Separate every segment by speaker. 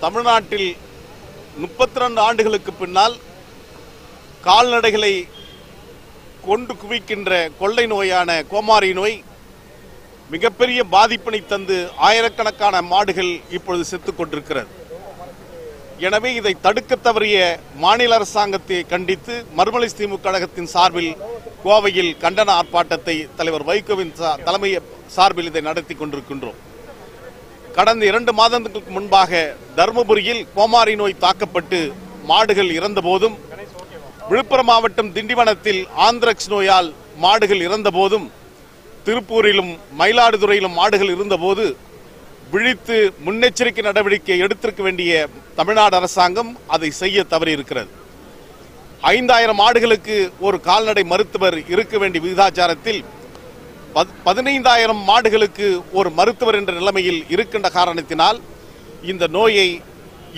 Speaker 1: தமிழ்நாட்டில் 32 ஆண்டுகளுக்கு பின்னால் கால்நடைகளை கொண்டு குவிக்கின்ற கொள்ளை நோயான கோமாரி நோய் மிகப்பெரிய பாதிப்பினை தந்து ஆயிரக்கணக்கான மாடுகள் இப்பொழுது செத்துக் கொண்டிருக்கிறது. எனவே இதை தடுக்க தவறிய மாநில அரசாங்கத்தை கண்டித்து மறுமலை திமுக கழகத்தின் சார்பில் கோவையில் கண்டன ஆர்ப்பாட்டத்தை தலைவர் வைகோவின் தலைமை சார்பில் இதை நடத்தி கொண்டிருக்கின்றோம். கடந்த 2 மாதங்களுக்கு முன்பாக தருமபுரியில் கோமாரி நோய் தாக்கப்பட்டு மாடுகள் இறந்த போதும், விழுப்புரம் மாவட்டம் திண்டிவனத்தில் ஆந்திரக்ஸ் நோயால் மாடுகள் இறந்த போதும், திருப்பூரிலும் மயிலாடுதுறையிலும் மாடுகள் இருந்தபோது விழித்து முன்னெச்சரிக்கை நடவடிக்கை எடுத்திருக்க வேண்டிய தமிழ்நாடு அரசாங்கம் அதை செய்ய தவறியிருக்கிறது. 5000 மாடுகளுக்கு ஒரு கால்நடை மருத்துவர் இருக்க வேண்டிய விகிதாச்சாரத்தில் 15000 மாடுகளுக்கு ஒரு மருத்துவர் என்ற நிலைமையில் இருக்கின்ற காரணத்தினால் இந்த நோயை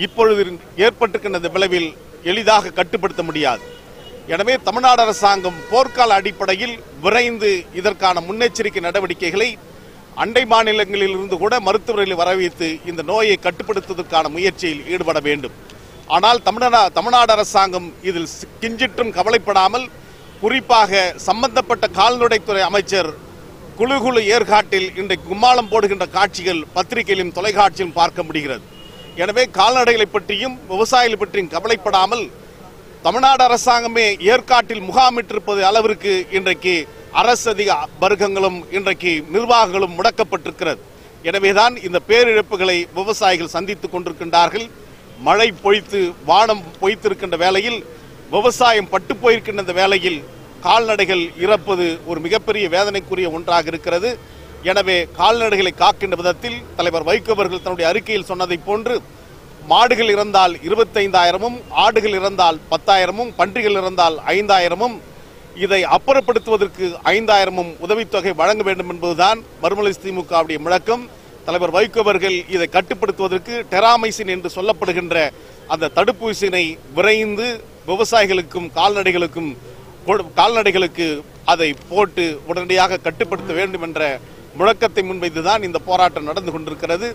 Speaker 1: இப்பொழுது ஏற்பட்டிருக்கின்ற விளைவில் எளிதாக கட்டுப்படுத்த முடியாது. எனவே தமிழ்நாடு அரசாங்கம் போர்க்கால அடிப்படையில் விரைந்து இதற்கான முன்னெச்சரிக்கை நடவடிக்கைகளை அண்டை மாநிலங்களில் இருந்து கூட மருத்துவர்களை வரவைத்து இந்த நோயை கட்டுப்படுத்துவதற்கான முயற்சியில் ஈடுபட வேண்டும். ஆனால் தமிழ்நாடு அரசாங்கம் இதில் கிஞ்சிற்றும் கவலைப்படாமல், குறிப்பாக சம்பந்தப்பட்ட கால்நடைத்துறை அமைச்சர் குழு ஏற்காட்டில் இன்றைக்கு கும்மாளம் போடுகின்ற காட்சிகள் பத்திரிகையிலும் தொலைக்காட்சியிலும் பார்க்க முடிகிறது. எனவே கால்நடைகளை பற்றியும் விவசாயிகளை பற்றியும் கவலைப்படாமல் தமிழ்நாடு அரசாங்கமே ஏற்காட்டில் முகாமிட்டிருப்பது அளவிற்கு இன்றைக்கு அரசு அதிக வர்க்கங்களும் இன்றைக்கு நிர்வாகங்களும் முடக்கப்பட்டிருக்கிறது. எனவேதான் இந்த பேரிழப்புகளை விவசாயிகள் சந்தித்துக் கொண்டிருக்கின்றார்கள். மழை பொய்த்து வானம் பொய்த்திருக்கின்ற வேளையில், விவசாயம் பட்டு போயிருக்கின்ற வேளையில் கால்நடைகள் இறப்பது ஒரு மிகப்பெரிய வேதனைக்குரிய ஒன்றாக இருக்கிறது. எனவே கால்நடைகளை காக்கின்ற விதத்தில் தலைவர் வைகோ அவர்கள் தன்னுடைய அறிக்கையில் சொன்னதை போன்று மாடுகள் இறந்தால் 25,000-ம், ஆடுகள் இறந்தால் 10,000-ம், பன்றிகள் இறந்தால் 5,000-ம், இதை அப்புறப்படுத்துவதற்கு 5,000-ம் உதவித்தொகை வழங்க வேண்டும் என்பதுதான் மறுமலை திமுகவுடைய முழக்கம். தலைவர் வைகோ அவர்கள் இதை கட்டுப்படுத்துவதற்கு டெராமைசின் என்று சொல்லப்படுகின்ற அந்த தடுப்பூசியினை விரைந்து விவசாயிகளுக்கும் கால்நடைகளுக்கு அதை போட்டு உடனடியாக கட்டுப்படுத்த வேண்டும் என்ற முழக்கத்தை முன்வைத்துதான் இந்த போராட்டம் நடந்து கொண்டிருக்கிறது.